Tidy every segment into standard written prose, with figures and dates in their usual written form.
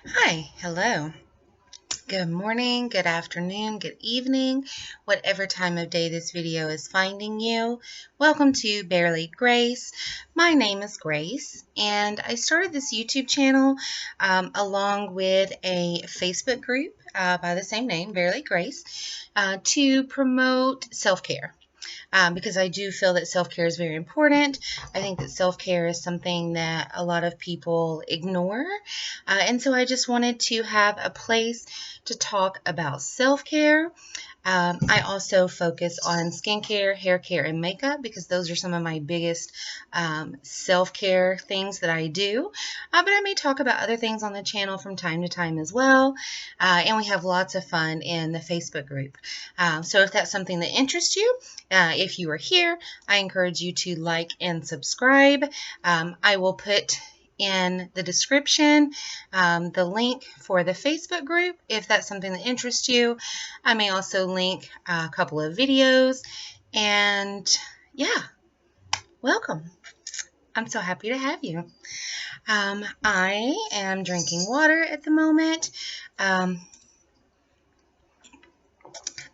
Hi, hello. Good morning, good afternoon, good evening, whatever time of day this video is finding you. Welcome to Barely Grace. My name is Grace, and I started this YouTube channel along with a Facebook group by the same name, Barely Grace, to promote self-care. Because I do feel that self-care is very important. I think that self-care is something that a lot of people ignore. And so I just wanted to have a place to talk about self-care. I also focus on skincare, hair care, and makeup because those are some of my biggest self-care things that I do. But I may talk about other things on the channel from time to time as well. And we have lots of fun in the Facebook group. So if that's something that interests you, if you are here, I encourage you to like and subscribe. I will put in the description the link for the Facebook group if that's something that interests you. I may also link a couple of videos, and yeah, welcome. I'm so happy to have you. I am drinking water at the moment.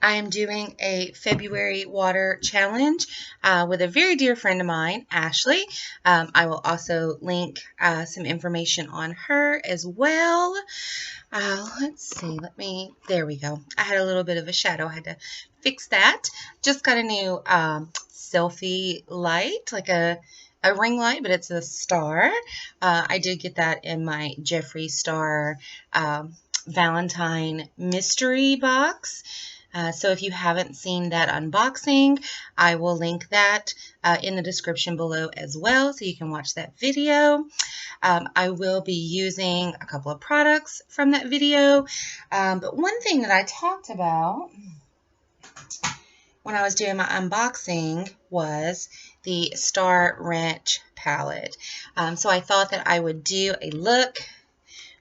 I am doing a February water challenge with a very dear friend of mine, Ashley. I will also link some information on her as well. Let's see, there we go. I had a little bit of a shadow. I had to fix that. Just got a new selfie light, like a ring light, but it's a star. I did get that in my Jeffree Star Valentine mystery box. So if you haven't seen that unboxing, I will link that in the description below as well, so you can watch that video. I will be using a couple of products from that video, but one thing that I talked about when I was doing my unboxing was the Star Ranch palette. So I thought that I would do a look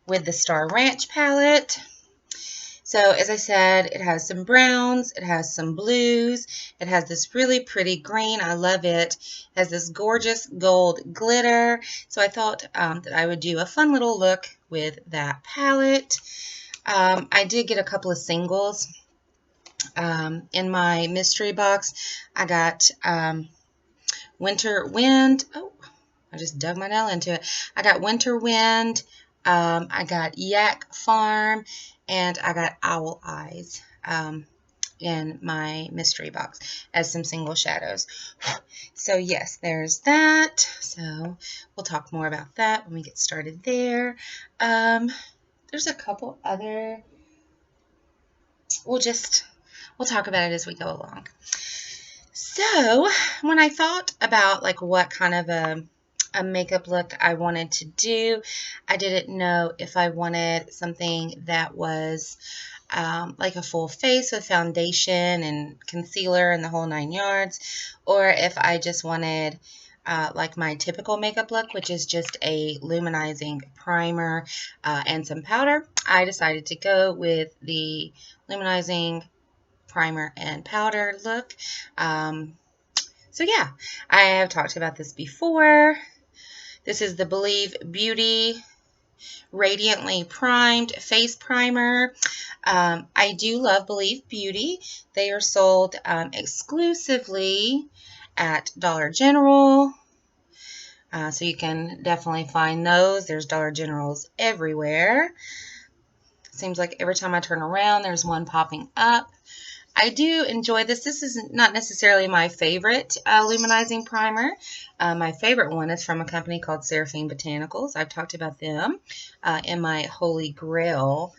with the Star Ranch palette. So as I said, it has some browns, it has some blues, it has this really pretty green. I love it. It has this gorgeous gold glitter. So I thought that I would do a fun little look with that palette. I did get a couple of singles in my mystery box. I got Winter Wind. Oh, I just dug my nail into it. I got Winter Wind. I got Yak Farm, and I got Owl Eyes in my mystery box as some single shadows. So yes, there's that. So we'll talk more about that when we get started there. There's a couple other. We'll talk about it as we go along. So when I thought about like what kind of a makeup look I wanted to do, I didn't know if I wanted something that was like a full face with foundation and concealer and the whole 9 yards, or if I just wanted like my typical makeup look, which is just a luminizing primer and some powder. I decided to go with the luminizing primer and powder look. So yeah, I have talked about this before. This is the Believe Beauty Radiantly Primed Face Primer. I do love Believe Beauty. They are sold exclusively at Dollar General. So you can definitely find those. There's Dollar Generals everywhere. Seems like every time I turn around, there's one popping up. I do enjoy this. This is not necessarily my favorite luminizing primer. My favorite one is from a company called Seraphine Botanicals. I've talked about them in my Holy Grail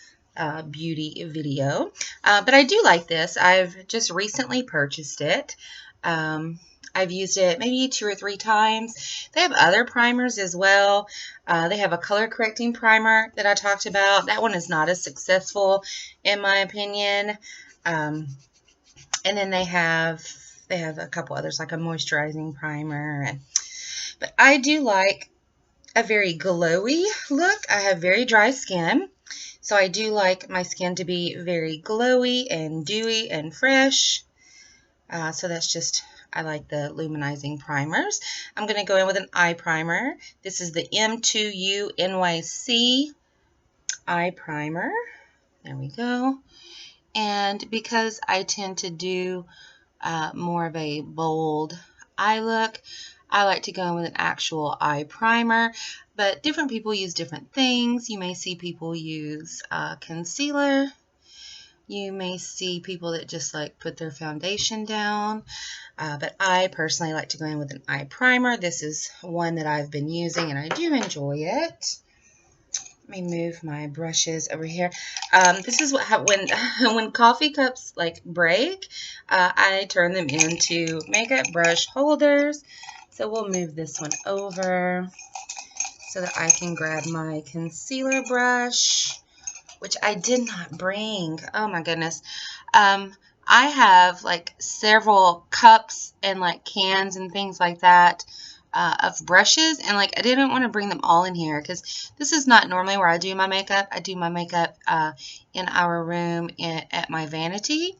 beauty video. But I do like this. I've just recently purchased it. I've used it maybe 2 or 3 times. They have other primers as well. They have a color correcting primer that I talked about. That one is not as successful in my opinion. And then they have a couple others like a moisturizing primer. But I do like a very glowy look. I have very dry skin, so I do like my skin to be very glowy and dewy and fresh. So that's just, I like the luminizing primers. I'm going to go in with an eye primer. This is the M2U NYC eye primer. There we go. And because I tend to do more of a bold eye look, I like to go in with an actual eye primer, but different people use different things. You may see people use concealer. You may see people that just like put their foundation down, but I personally like to go in with an eye primer. This is one that I've been using and I do enjoy it. Let me move my brushes over here. This is what when coffee cups like break, I turn them into makeup brush holders. So we'll move this one over so that I can grab my concealer brush, which I did not bring. Oh my goodness. I have like several cups and like cans and things like that of brushes, and like I didn't want to bring them all in here because this is not normally where I do my makeup. I do my makeup in our room at my vanity.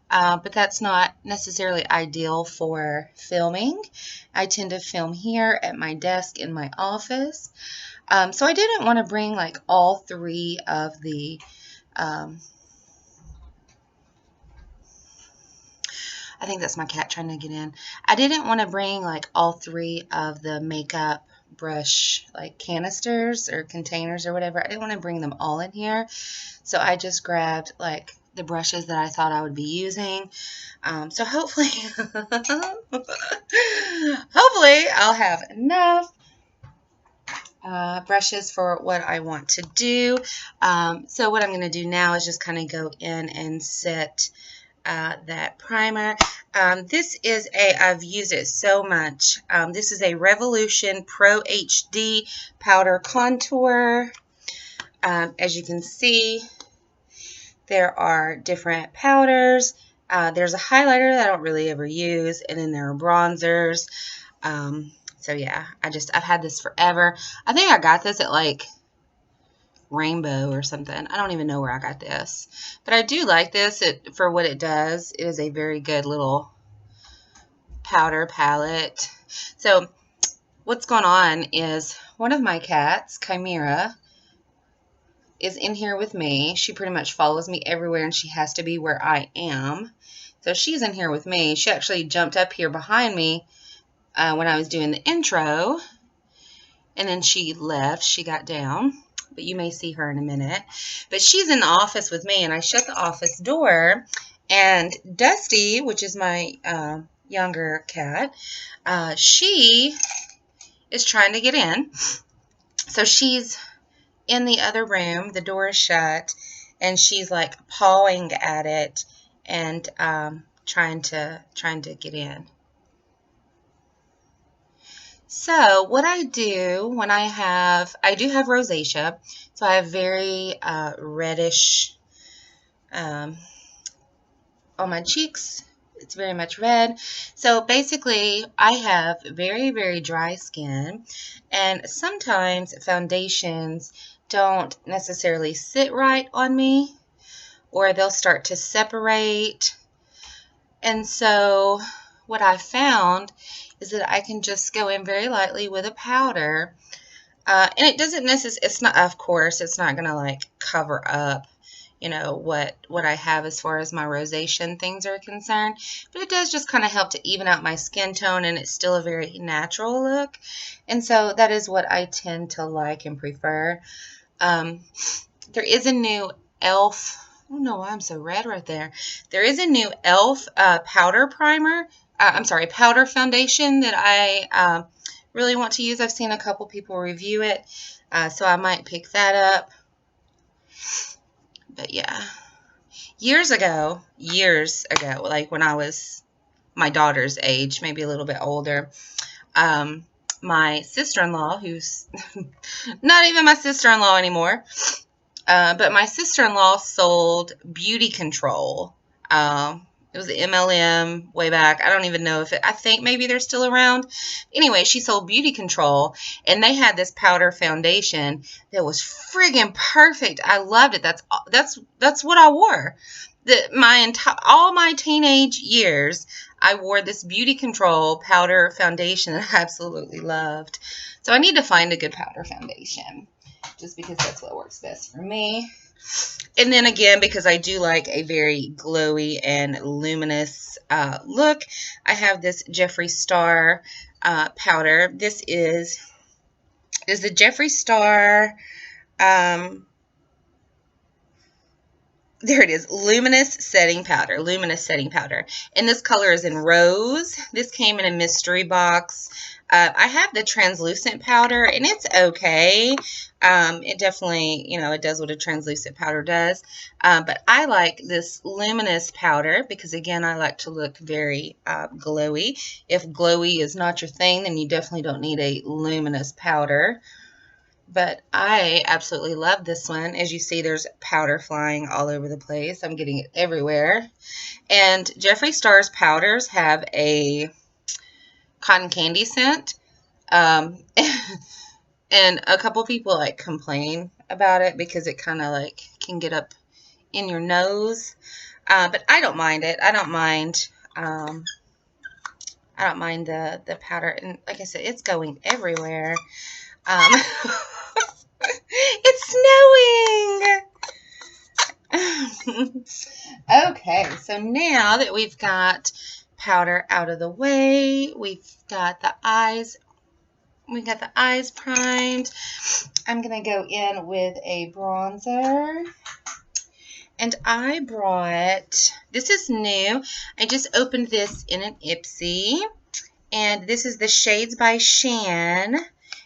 But that's not necessarily ideal for filming. I tend to film here at my desk in my office. So I didn't want to bring like all three of the I think that's my cat trying to get in. I didn't want to bring like all three of the makeup brush like canisters or containers or whatever. I didn't want to bring them all in here. So I just grabbed like the brushes that I thought I would be using. So hopefully, hopefully I'll have enough brushes for what I want to do. So what I'm going to do now is just kind of go in and set that primer. This is I've used it so much. This is a Revolution Pro HD Powder Contour. As you can see, there are different powders. There's a highlighter that I don't really ever use, and then there are bronzers. So yeah, I've had this forever. I think I got this at like Rainbow or something. I don't even know where I got this, but I do like this for what it does. It is a very good little powder palette. So what's going on is one of my cats, Chimera, is in here with me. She pretty much follows me everywhere, and she has to be where I am. So she's in here with me. She actually jumped up here behind me when I was doing the intro, and then she left. She got down, but you may see her in a minute. But she's in the office with me, and I shut the office door, and Dusty, which is my younger cat, she is trying to get in. So she's in the other room, the door is shut, and she's like pawing at it and trying to get in. So what I do when I do have rosacea, so I have very reddish on my cheeks. It's very much red. So basically I have very, very dry skin, and sometimes foundations don't necessarily sit right on me, or they'll start to separate. And so what I found is that I can just go in very lightly with a powder, and it doesn't necessarily, it's not, of course, it's not going to like cover up, you know, what I have as far as my rosacea and things are concerned, but it does just kind of help to even out my skin tone, and it's still a very natural look. And so that is what I tend to like and prefer. There is a new e.l.f. I don't know why I'm so red right there. There is a new e.l.f. Powder primer. Powder foundation that I really want to use. I've seen a couple people review it, so I might pick that up. But yeah, years ago, like when I was my daughter's age, maybe a little bit older, my sister-in-law, who's not even my sister-in-law anymore, but my sister-in-law sold beauty control. It was the MLM way back. I don't even know if I think maybe they're still around. Anyway, she sold beauty control, and they had this powder foundation that was friggin' perfect. I loved it. That's what I wore. All my teenage years, I wore this beauty control powder foundation that I absolutely loved. So I need to find a good powder foundation. just because that's what works best for me. And then again, because I do like a very glowy and luminous look, I have this Jeffree Star powder. This is the Jeffree Star, there it is, luminous setting powder. And this color is in rose. This came in a mystery box. I have the translucent powder, and it's okay. It definitely, it does what a translucent powder does. But I like this luminous powder because, again, I like to look very glowy. If glowy is not your thing, then you definitely don't need a luminous powder. But I absolutely love this one. As you see, there's powder flying all over the place. I'm getting it everywhere. And Jeffree Star's powders have a cotton candy scent. And a couple people complain about it because it kind of can get up in your nose. But I don't mind it. I don't mind the powder. And like I said, it's going everywhere. It's snowing. Okay, so now that we've got powder out of the way, we've got the eyes primed. I'm going to go in with a bronzer. And I brought, this is new. I just opened this in an Ipsy. And this is the Shades by Shan.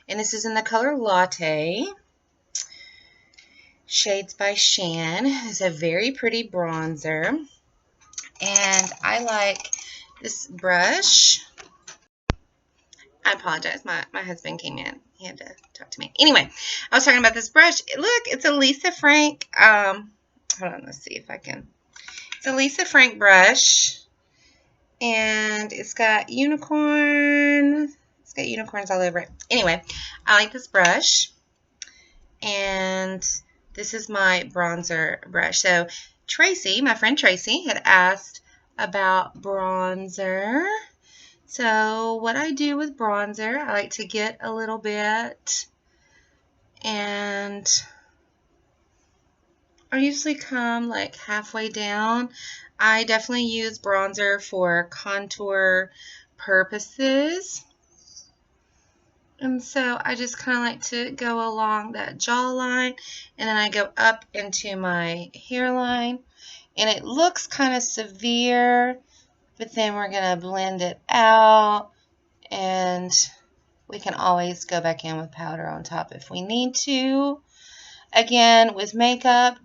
And this is in the color Latte. Shades by Shan. It's a very pretty bronzer. And I like this brush. I apologize. My husband came in. He had to talk to me. Anyway, I was talking about this brush. Look, it's a Lisa Frank. Hold on. Let's see if I can. It's a Lisa Frank brush. And it's got unicorn. It's got unicorns all over it. Anyway, I like this brush. And this is my bronzer brush. So Tracy, my friend Tracy, had asked about bronzer. So what I do with bronzer, I like to get a little bit, and I usually come halfway down. I definitely use bronzer for contour purposes. And so I just kind of like to go along that jawline, and then I go up into my hairline. And it looks kind of severe, but then we're going to blend it out, and we can always go back in with powder on top if we need to. Again, with makeup,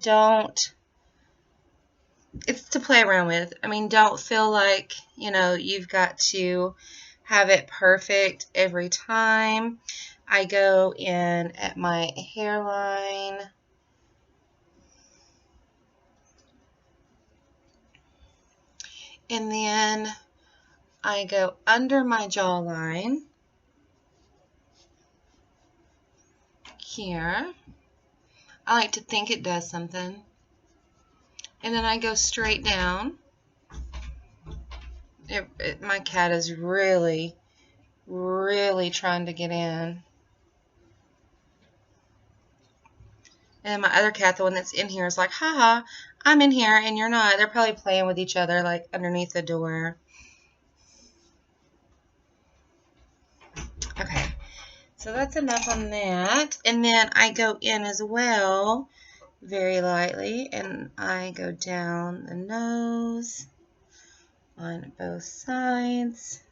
it's to play around with. I mean, don't feel like, you've got to have it perfect every time. I go in at my hairline. And then I go under my jawline here. I like to think it does something. And then I go straight down. My cat is really, really trying to get in. And my other cat, the one that's in here, is like, haha, I'm in here and you're not. They're probably playing with each other underneath the door. Okay, so that's enough on that. And then I go in as well, very lightly, and I go down the nose on both sides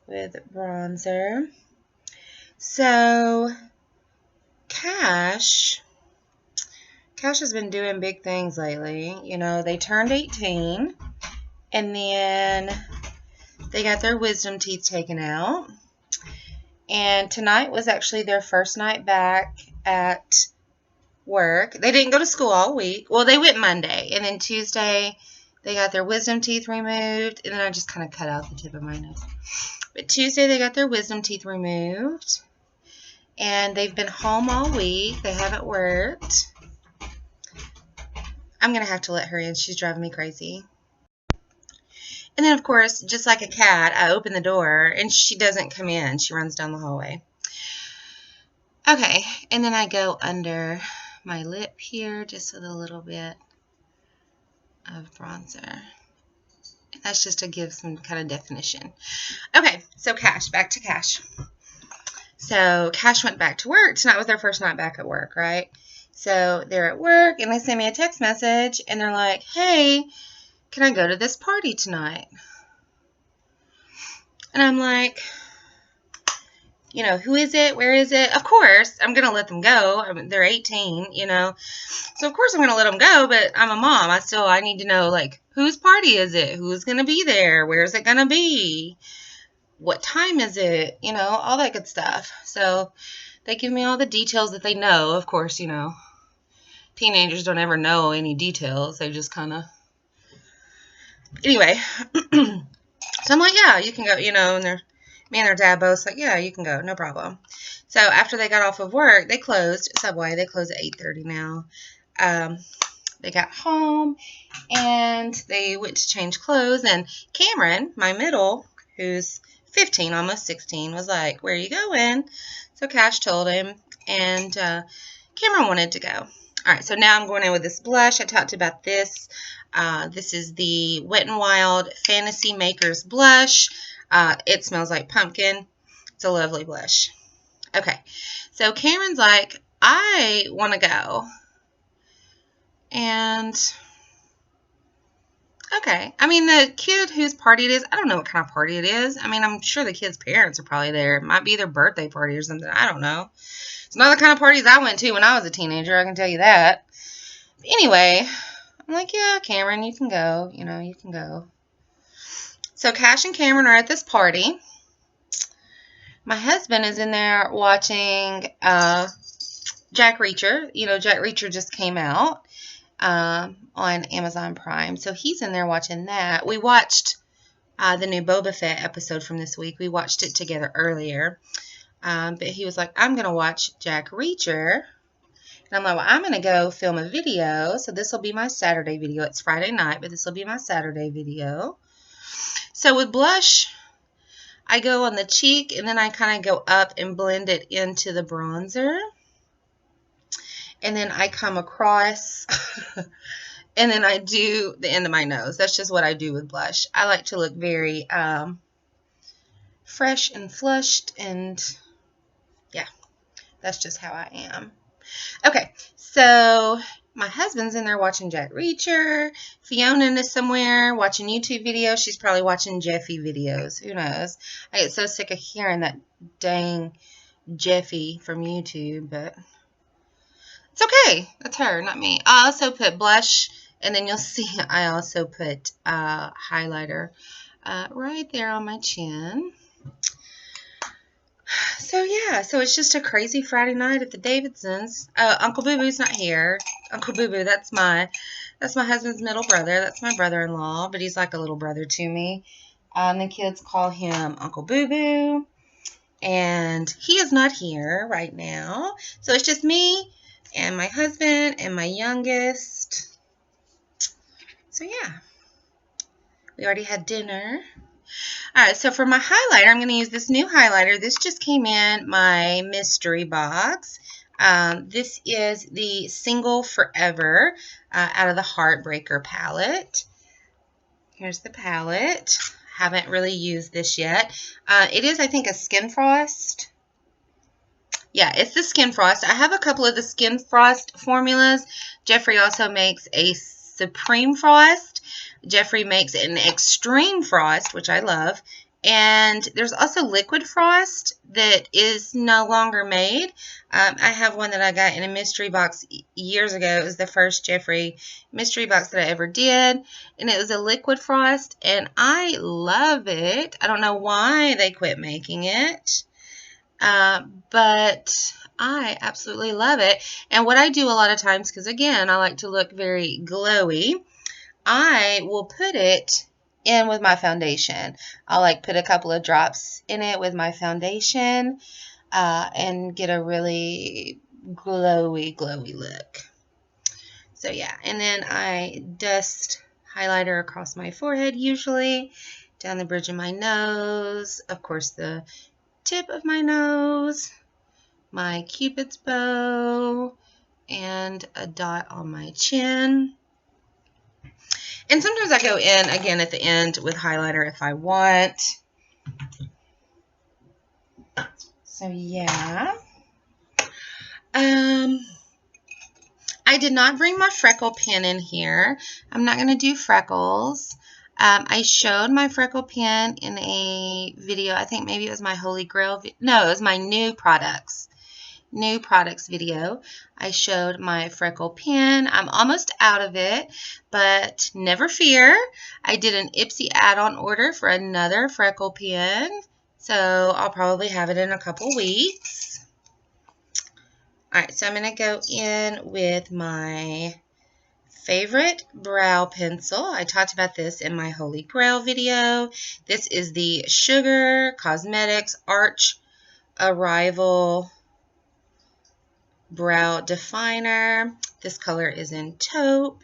with bronzer. So Cash has been doing big things lately. They turned 18, and then they got their wisdom teeth taken out. And tonight was actually their first night back at work. They didn't go to school all week. Well, they went Monday, and then Tuesday they got their wisdom teeth removed, and then I just kind of cut out the tip of my nose. But Tuesday they got their wisdom teeth removed, and they've been home all week. They haven't worked. I'm going to have to let her in. She's driving me crazy. And then, of course, just like a cat, I open the door, and she doesn't come in. She runs down the hallway. Okay, and then I go under my lip here just with a little bit of bronzer. That's just to give some kind of definition. Okay, so Cash, back to Cash. So Cash went back to work. Tonight was their first night back at work, right? So they're at work, and they send me a text message, and they're like, hey, can I go to this party tonight? And I'm like, you know, who is it? Where is it? Of course, I'm going to let them go. I mean, they're 18, you know. So, of course, I'm going to let them go, but I'm a mom. I need to know, like, whose party is it? Who's going to be there? Where is it going to be? What time is it? You know, all that good stuff. So, they give me all the details that they know. Of course, you know, teenagers don't ever know any details. They just kind of... Anyway, so I'm like, yeah, you can go, you know, and me and their dad both like, yeah, you can go, no problem. So after they got off of work, they closed Subway. They close at 8:30 now. They got home, and they went to change clothes, and Cameron, my middle, who's 15, almost 16, was like, where are you going? So Cash told him, and Cameron wanted to go. All right, so now I'm going in with this blush. I talked about this. This is the Wet n Wild Fantasy Makers blush. It smells like pumpkin. It's a lovely blush. Okay, so Cameron's like, I want to go. And, okay. I mean, the kid whose party it is, I don't know what kind of party it is. I mean, I'm sure the kid's parents are probably there. It might be their birthday party or something. I don't know. It's not the kind of parties I went to when I was a teenager, I can tell you that. But anyway, I'm like, yeah, Cameron, you can go. You know, you can go. So Cash and Cameron are at this party. My husband is in there watching Jack Reacher. You know, Jack Reacher just came out on Amazon Prime. So he's in there watching that. We watched the new Boba Fett episode from this week. We watched it together earlier. But he was like, I'm going to watch Jack Reacher. And I'm like, well, I'm going to go film a video. So this will be my Saturday video. It's Friday night, but this will be my Saturday video. So with blush, I go on the cheek, and then I kind of go up and blend it into the bronzer. And then I come across, and then I do the end of my nose. That's just what I do with blush. I like to look very fresh and flushed, and yeah, that's just how I am. Okay, so my husband's in there watching Jack Reacher. Fiona is somewhere watching YouTube videos. She's probably watching Jeffy videos. Who knows? I get so sick of hearing that dang Jeffy from YouTube, but it's okay. That's her, not me. I also put blush, and then you'll see I also put highlighter right there on my chin. So, yeah, so it's just a crazy Friday night at the Davidsons. Uncle Boo Boo's not here. Uncle Boo Boo, that's my husband's middle brother. That's my brother-in-law, but he's like a little brother to me. The kids call him Uncle Boo Boo, and he is not here right now. So it's just me and my husband and my youngest. So, yeah, we already had dinner. All right, so for my highlighter, I'm going to use this new highlighter. This just came in my mystery box. This is the Single Forever out of the Heartbreaker palette. Here's the palette. Haven't really used this yet. It is, I think, a Skin Frost. Yeah, it's the Skin Frost. I have a couple of the Skin Frost formulas. Jeffrey also makes a Supreme Frost. Jeffrey makes an Extreme Frost, which I love. And there's also Liquid Frost that is no longer made. I have one that I got in a mystery box years ago. It was the first Jeffrey mystery box that I ever did. And it was a Liquid Frost, and I love it. I don't know why they quit making it. But I absolutely love it. And what I do a lot of times, because again, I like to look very glowy, I will put it in with my foundation. I'll like put a couple of drops in it with my foundation and get a really glowy look. So yeah, and then I dust highlighter across my forehead usually, down the bridge of my nose, of course the tip of my nose, my Cupid's bow and a dot on my chin. And sometimes I go in again at the end with highlighter if I want. So yeah. I did not bring my freckle pen in here. I'm not going to do freckles. I showed my freckle pen in a video. I think maybe it was my Holy Grail. No, it was my new products video. I showed my freckle pen. I'm almost out of it, but never fear. I did an Ipsy add-on order for another freckle pen, so I'll probably have it in a couple weeks. All right, so I'm going to go in with my favorite brow pencil. I talked about this in my Holy Grail video. This is the Sugar Cosmetics Arch Arrival Brow Definer. This color is in taupe.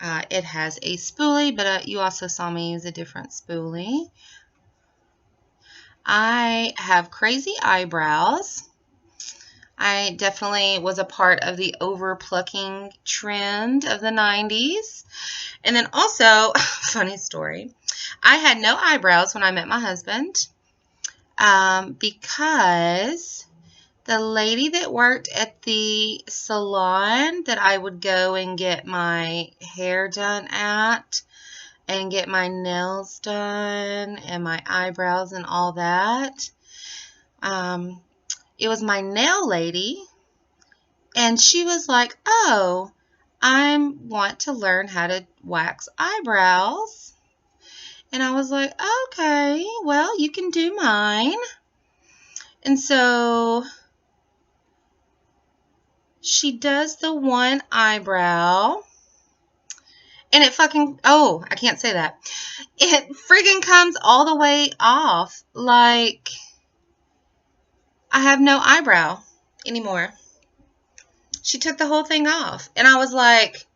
It has a spoolie, but you also saw me use a different spoolie. I have crazy eyebrows. I definitely was a part of the over plucking trend of the 90s. And then also, funny story, I had no eyebrows when I met my husband because the lady that worked at the salon that I would go and get my hair done at and get my nails done and my eyebrows and all that, it was my nail lady, and she was like, oh, I want to learn how to wax eyebrows. And I was like, okay, well, you can do mine. And so she does the one eyebrow, and it fucking, oh, I can't say that. It friggin' comes all the way off. Like, I have no eyebrow anymore. She took the whole thing off. And I was like,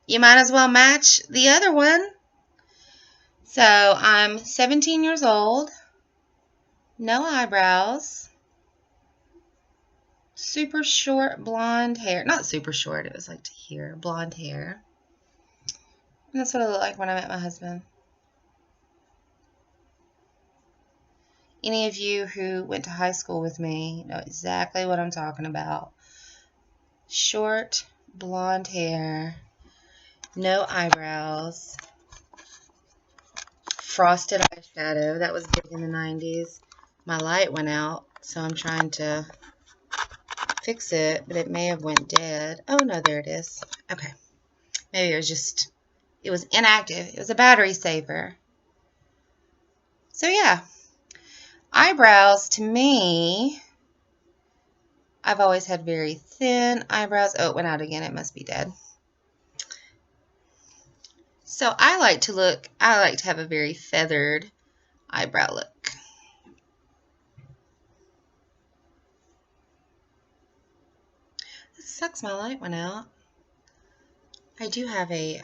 you might as well match the other one. So I'm 17 years old. No eyebrows. Super short blonde hair. Not super short. It was like to here. Blonde hair. And that's what it looked like when I met my husband. Any of you who went to high school with me know exactly what I'm talking about. Short, blonde hair, no eyebrows, frosted eyeshadow. That was big in the 90s. My light went out, so I'm trying to fix it, but it may have went dead. Oh, no, there it is. Okay. Maybe it was inactive. It was a battery saver. So, yeah. Eyebrows, to me, I've always had very thin eyebrows. Oh, it went out again. It must be dead. So I like to have a very feathered eyebrow look. It sucks my light went out. I do have a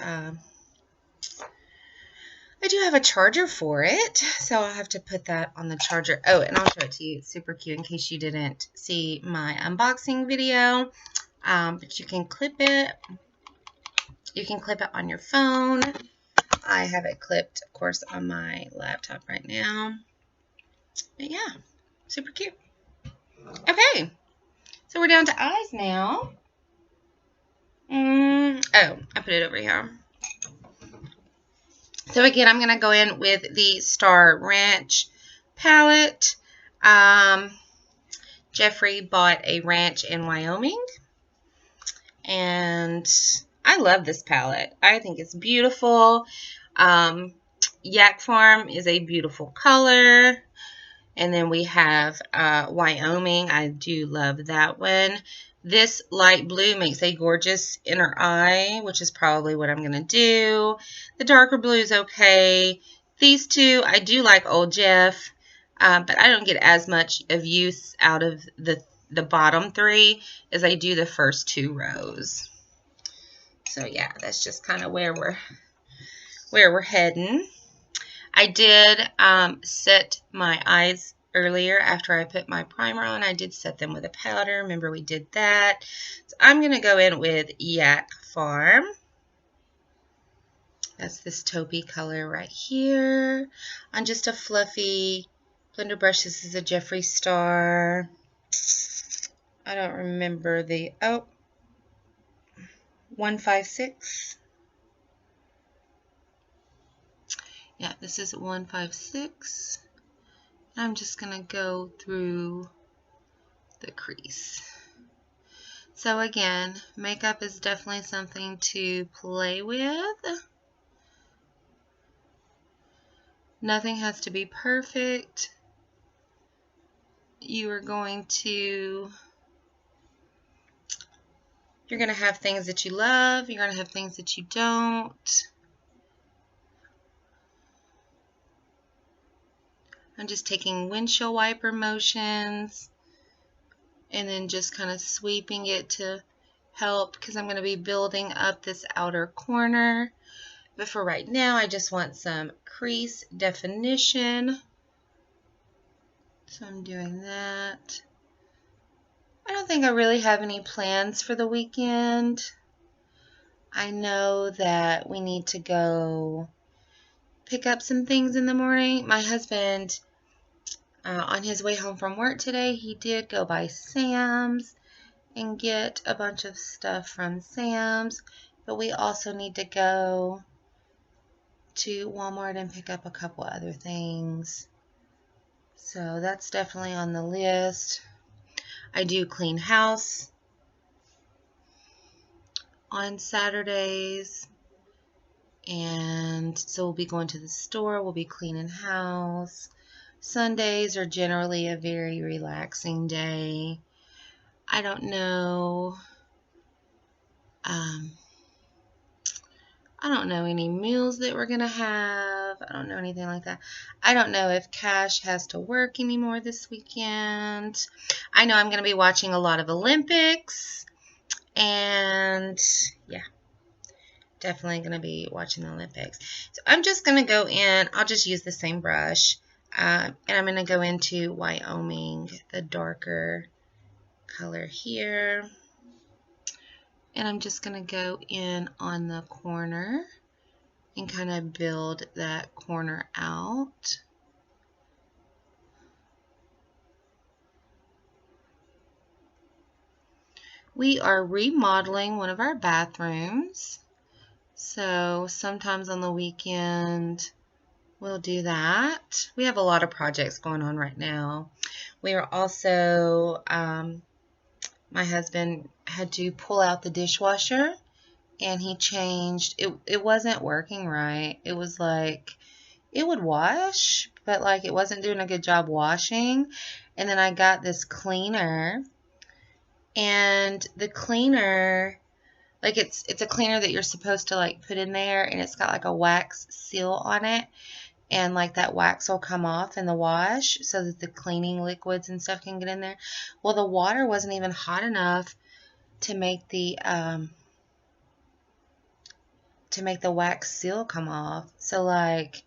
charger for it, so I'll have to put that on the charger. Oh, and I'll show it to you. It's super cute in case you didn't see my unboxing video. But you can clip it. You can clip it on your phone. I have it clipped, of course, on my laptop right now. But yeah, super cute. Okay, so we're down to eyes now. Oh, I put it over here. So again, I'm going to go in with the Star Ranch palette. Jeffrey bought a ranch in Wyoming, and I love this palette. I think it's beautiful. Yak Farm is a beautiful color. And then we have Wyoming. I do love that one. This light blue makes a gorgeous inner eye, which is probably what I'm going to do. The darker blue is okay. These two, I do like Old Jeff, but I don't get as much of use out of the bottom three as I do the first two rows. So yeah, that's just kind of where we're heading. I did set my eyes earlier after I put my primer on. I did set them with a powder. Remember we did that. So I'm going to go in with Yak Farm. That's this taupey color right here. On just a fluffy blender brush. This is a Jeffree Star. I don't remember the, 156. Yeah, this is 156. I'm just going to go through the crease. So again, makeup is definitely something to play with. Nothing has to be perfect. You're going to have things that you love. You're going to have things that you don't. I'm just taking windshield wiper motions and then just kind of sweeping it to help, because I'm going to be building up this outer corner. But for right now, I just want some crease definition. So I'm doing that. I don't think I really have any plans for the weekend. I know that we need to go pick up some things in the morning. My husband, on his way home from work today, he did go by Sam's and get a bunch of stuff from Sam's. But we also need to go to Walmart and pick up a couple other things. So that's definitely on the list. I do clean house on Saturdays, and so we'll be going to the store, we'll be cleaning house. Sundays are generally a very relaxing day. I don't know any meals that we're gonna have. I don't know anything like that. I don't know if Cash has to work anymore this weekend. I know I'm gonna be watching a lot of Olympics, and yeah, definitely gonna be watching the Olympics. So I'm just gonna go in. I'll just use the same brush, and I'm gonna go into Wyoming, the darker color here, and I'm just gonna go in on the corner and kind of build that corner out. We are remodeling one of our bathrooms, so sometimes on the weekend we'll do that. We have a lot of projects going on right now. We are also, my husband had to pull out the dishwasher, and he changed, it wasn't working right. It was like, it would wash, but like it wasn't doing a good job washing. And then I got this cleaner, and the cleaner, like it's a cleaner that you're supposed to like put in there, and it's got like a wax seal on it, and like that wax will come off in the wash so that the cleaning liquids and stuff can get in there. Well, the water wasn't even hot enough to make the wax seal come off. So like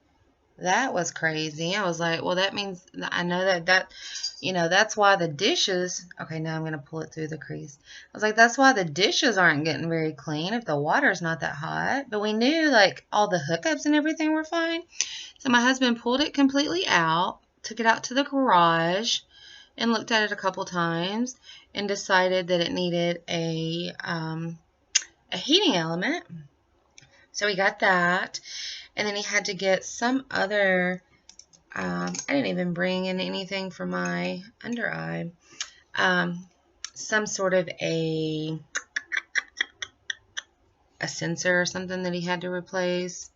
that was crazy. I was like, well, that means I know that that's why the dishes, okay, now I'm going to pull it through the crease. I was like, that's why the dishes aren't getting very clean if the water's not that hot. But we knew like all the hookups and everything were fine. So my husband pulled it completely out, took it out to the garage, and looked at it a couple times and decided that it needed a heating element. So we got that. And then he had to get some other, I didn't even bring in anything for my under eye, some sort of a sensor or something that he had to replace.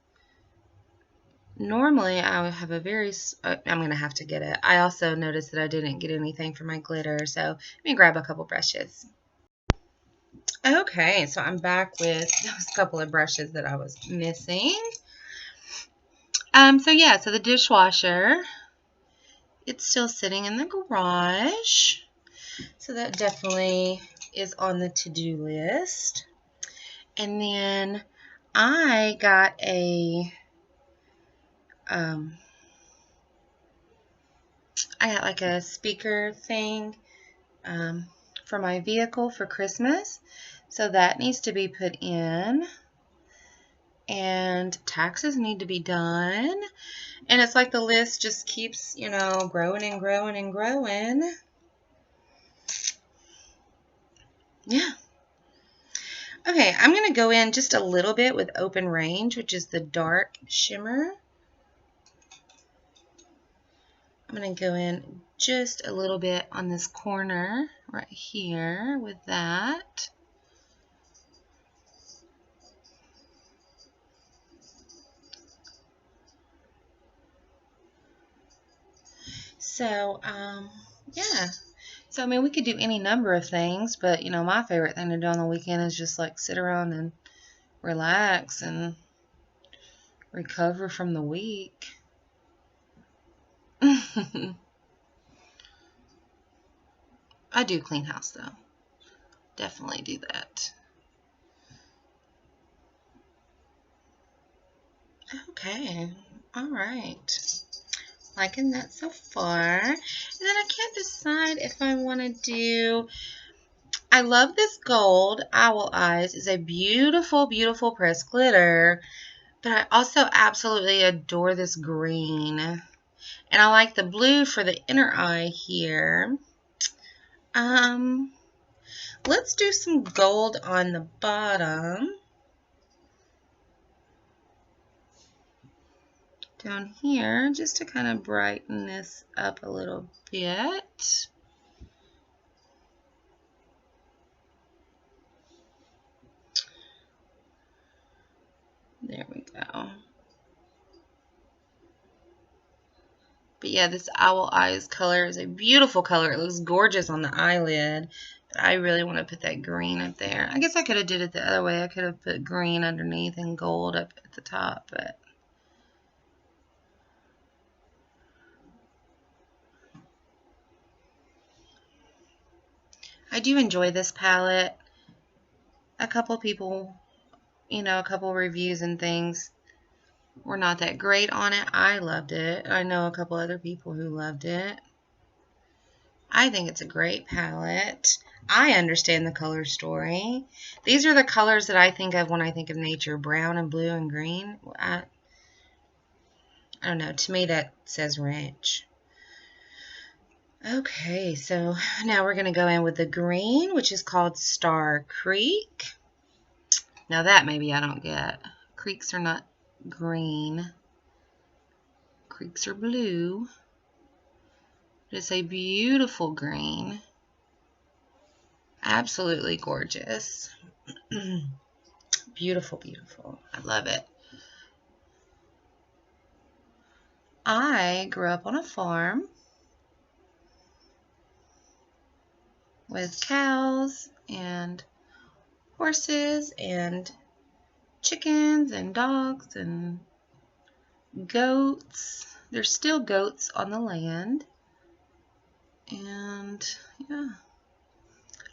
Normally I would have a very, I'm going to have to get it. I also noticed that I didn't get anything for my glitter, so let me grab a couple brushes. Okay, so I'm back with those couple of brushes that I was missing. So the dishwasher, it's still sitting in the garage. So that definitely is on the to-do list. And then I got a I got like a speaker thing for my vehicle for Christmas. So that needs to be put in. And taxes need to be done. And it's like the list just keeps, you know, growing and growing and growing. Yeah. Okay, I'm going to go in just a little bit with Open Range, which is the dark shimmer. I'm going to go in just a little bit on this corner right here with that. So, yeah. So, I mean, we could do any number of things, but, you know, my favorite thing to do on the weekend is just, like, sit around and relax and recover from the week. I do clean house, though. Definitely do that. Okay. All right. Liking that so far. And then I can't decide if I want to do... I love this gold. Owl Eyes is a beautiful, beautiful pressed glitter. But I also absolutely adore this green. And I like the blue for the inner eye here. Let's do some gold on the bottom. Down here, just to kind of brighten this up a little bit. There we go. But yeah, this Owl Eyes color is a beautiful color. It looks gorgeous on the eyelid. But I really want to put that green up there. I guess I could have did it the other way. I could have put green underneath and gold up at the top, but I do enjoy this palette. A couple people, you know, a couple reviews and things were not that great on it. I loved it. I know a couple other people who loved it. I think it's a great palette. I understand the color story. These are the colors that I think of when I think of nature. Brown and blue and green. I don't know. To me, that says ranch. Okay, so now we're going to go in with the green, which is called Star Creek. Now that maybe I don't get. Creeks are not green. Creeks are blue. It's a beautiful green. Absolutely gorgeous. Beautiful, beautiful. I love it. I grew up on a farm with cows and horses and chickens and dogs and goats. There's still goats on the land. And yeah,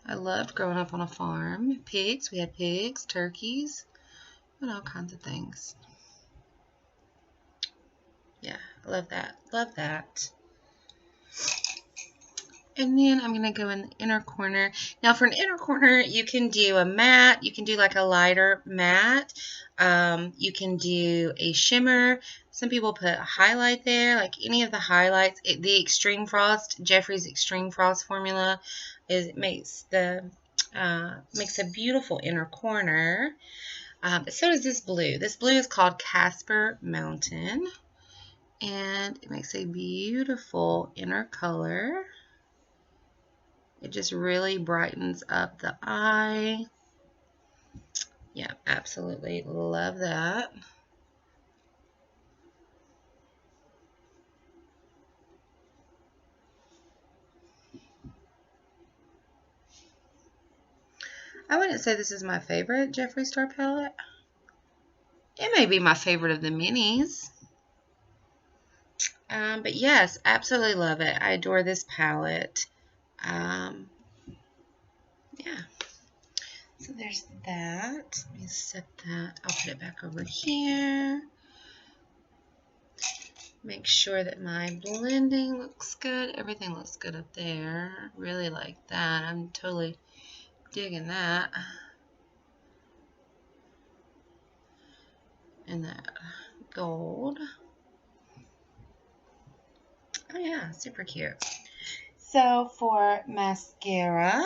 I loved growing up on a farm. Pigs, we had pigs, turkeys, and all kinds of things. Yeah, I love that. Love that. And then I'm going to go in the inner corner. Now for an inner corner, you can do a matte. You can do like a lighter matte. You can do a shimmer. Some people put a highlight there, like any of the highlights. The Extreme Frost, Jeffree's Extreme Frost formula, makes a beautiful inner corner. But so does this blue. This blue is called Casper Mountain. And it makes a beautiful inner color. It just really brightens up the eye. Yeah, absolutely love that. I wouldn't say this is my favorite Jeffree Star palette. It may be my favorite of the minis. But yes, absolutely love it. I adore this palette. Yeah. So there's that. Let me set that. I'll put it back over here. Make sure that my blending looks good. Everything looks good up there. Really like that. I'm totally digging that. And that gold. Oh yeah, super cute. So for mascara,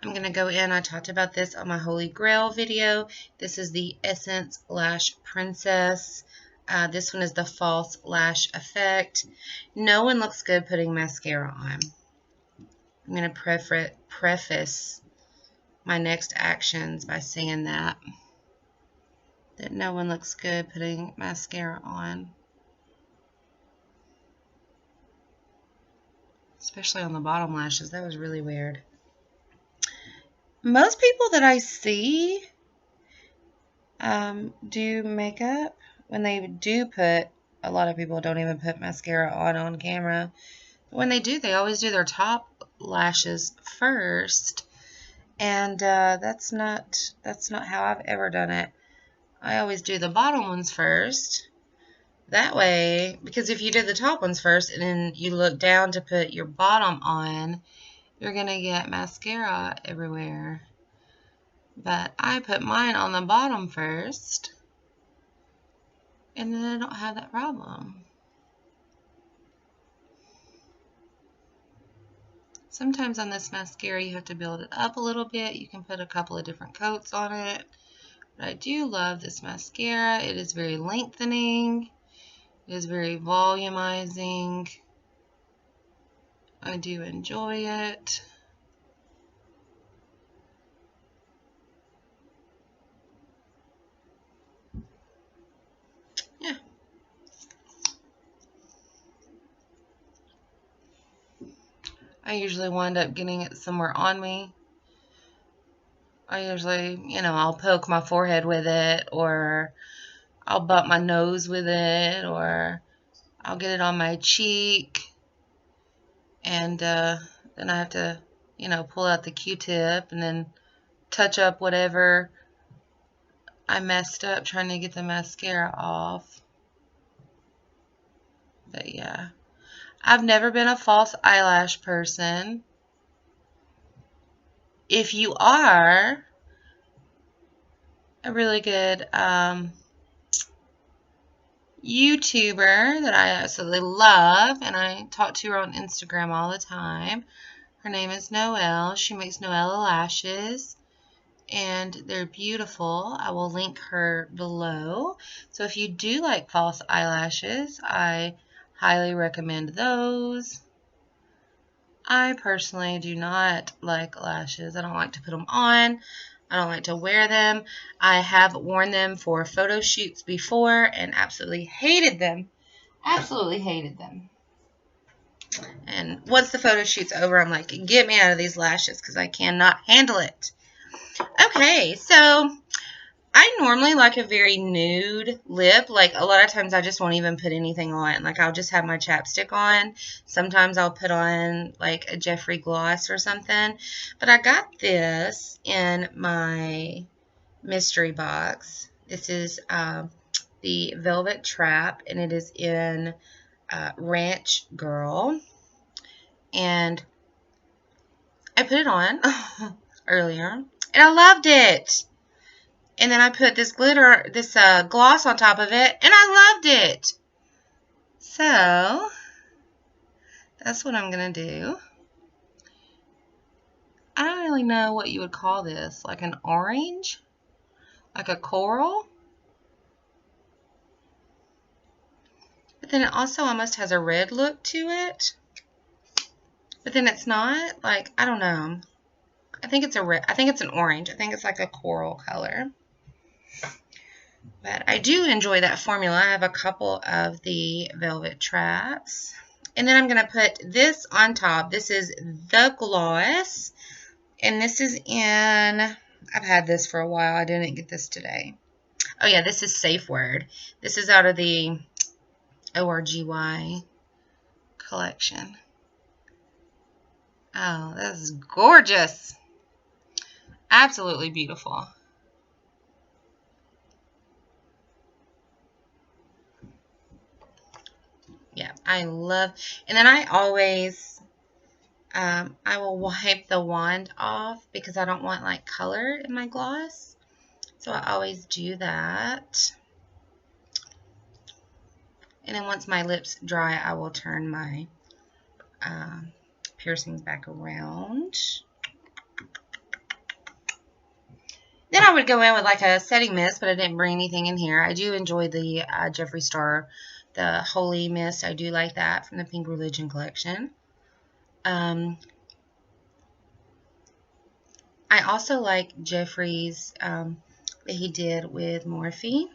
I'm going to go in. I talked about this on my Holy Grail video. This is the Essence Lash Princess. This one is the False Lash Effect. No one looks good putting mascara on. I'm going to preface my next actions by saying that no one looks good putting mascara on. Especially on the bottom lashes. That was really weird. Most people that I see do makeup. When they do put, a lot of people don't even put mascara on camera. But when they do, they always do their top lashes first. And that's not how I've ever done it. I always do the bottom ones first. That way, because if you did the top ones first and then you look down to put your bottom on, you're going to get mascara everywhere. But I put mine on the bottom first, and then I don't have that problem. Sometimes on this mascara you have to build it up a little bit. You can put a couple of different coats on it. But I do love this mascara. It is very lengthening. It is very volumizing. I do enjoy it. Yeah. I usually wind up getting it somewhere on me. I usually, I'll poke my forehead with it, or I'll bump my nose with it, or I'll get it on my cheek, and then I have to, pull out the Q-tip and then touch up whatever I messed up trying to get the mascara off. But yeah, I've never been a false eyelash person. If you are a really good YouTuber that I absolutely love, and I talk to her on Instagram all the time. Her name is Noelle. She makes Noelle lashes, and they're beautiful. I will link her below. So if you do like false eyelashes, I highly recommend those. I personally do not like lashes. I don't like to put them on. I don't like to wear them. I have worn them for photo shoots before and absolutely hated them. Absolutely hated them. And once the photo shoot's over, I'm like, get me out of these lashes because I cannot handle it. Okay, so I normally like a very nude lip. Like, a lot of times I just won't even put anything on. Like, I'll just have my chapstick on. Sometimes I'll put on, like, a Jeffree gloss or something. But I got this in my mystery box. This is the Velvet Trap, and it is in Ranch Girl. And I put it on earlier, and I loved it. And then I put this gloss on top of it, and I loved it. So, that's what I'm going to do. I don't really know what you would call this. Like an orange? Like a coral? But then it also almost has a red look to it. But then it's not. Like, I don't know. I think it's a red. I think it's an orange. I think it's like a coral color. But I do enjoy that formula. I have a couple of the Velvet Traps. And then I'm going to put this on top. This is the gloss. And this is in, I've had this for a while. I didn't get this today. Oh yeah, this is Safe Word. This is out of the ORGY collection. Oh, this is gorgeous. Absolutely beautiful. Yeah, I love, and then I always, I will wipe the wand off because I don't want like color in my gloss. So I always do that. And then once my lips dry, I will turn my piercings back around. Then I would go in with like a setting mist, but I didn't bring anything in here. I do enjoy the Jeffree Star, the Holy Mist. I do like that from the Pink Religion collection. I also like Jeffree's that he did with Morphe.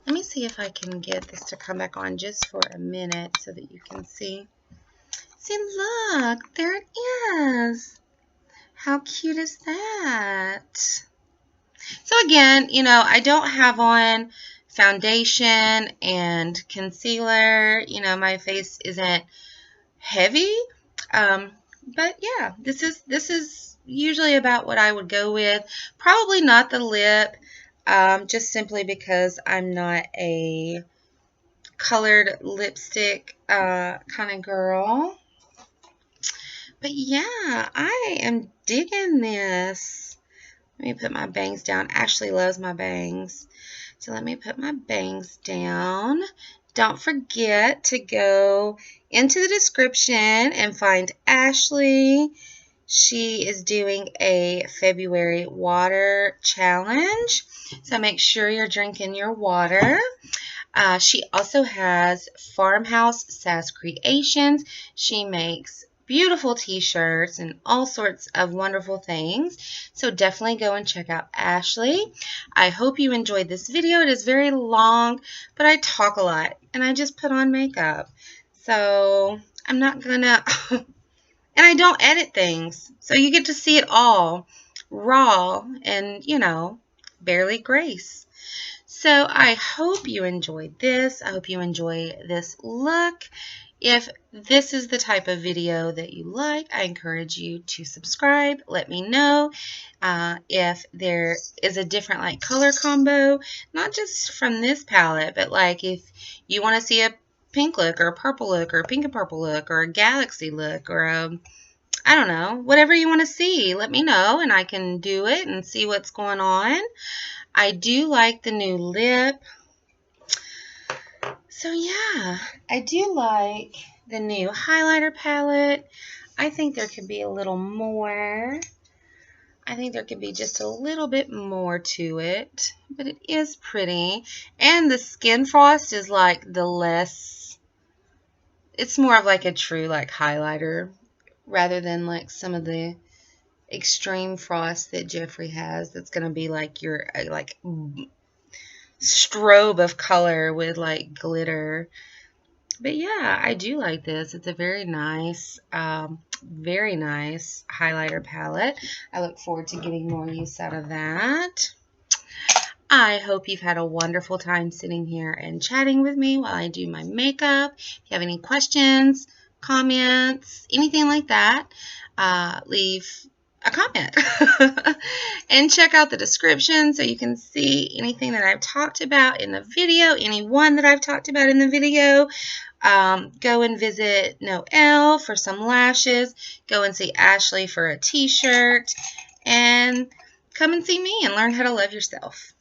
Let me see if I can get this to come back on just for a minute so that you can see. See, look, there it is. How cute is that? So again, you know, I don't have on foundation and concealer. You know, my face isn't heavy. But yeah, this is usually about what I would go with. Probably not the lip, just simply because I'm not a colored lipstick kind of girl. But yeah, I am digging this. Let me put my bangs down. Ashley loves my bangs. So let me put my bangs down. Don't forget to go into the description and find Ashley. She is doing a February water challenge. So make sure you're drinking your water. She also has Farmhouse Sass Creations. She makes beautiful t-shirts and all sorts of wonderful things. So definitely go and check out Ashley. I hope you enjoyed this video. It is very long, but I talk a lot and I just put on makeup. So I'm not gonna, and I don't edit things. So you get to see it all raw and, you know, barely grace. So I hope you enjoyed this. I hope you enjoy this look. If this is the type of video that you like, I encourage you to subscribe. Let me know if there is a different like color combo, not just from this palette, but like if you want to see a pink look or a purple look or a pink and purple look or a galaxy look or a, I don't know, whatever you want to see, let me know and I can do it and see what's going on. I do like the new lip. So yeah, I do like the new highlighter palette. I think there could be a little more. I think there could be just a little bit more to it, but it is pretty. And the Skin Frost is like the less, it's more of like a true like highlighter rather than like some of the extreme frost that Jeffree has that's going to be like your like strobe of color with like glitter. But yeah, I do like this. It's a very nice highlighter palette. I look forward to getting more use out of that. I hope you've had a wonderful time sitting here and chatting with me while I do my makeup. If you have any questions, comments, anything like that, leave a comment and check out the description so you can see anything that I've talked about in the video, anyone that I've talked about in the video. Go and visit Noelle for some lashes. Go and see Ashley for a t-shirt. And come and see me and learn how to love yourself.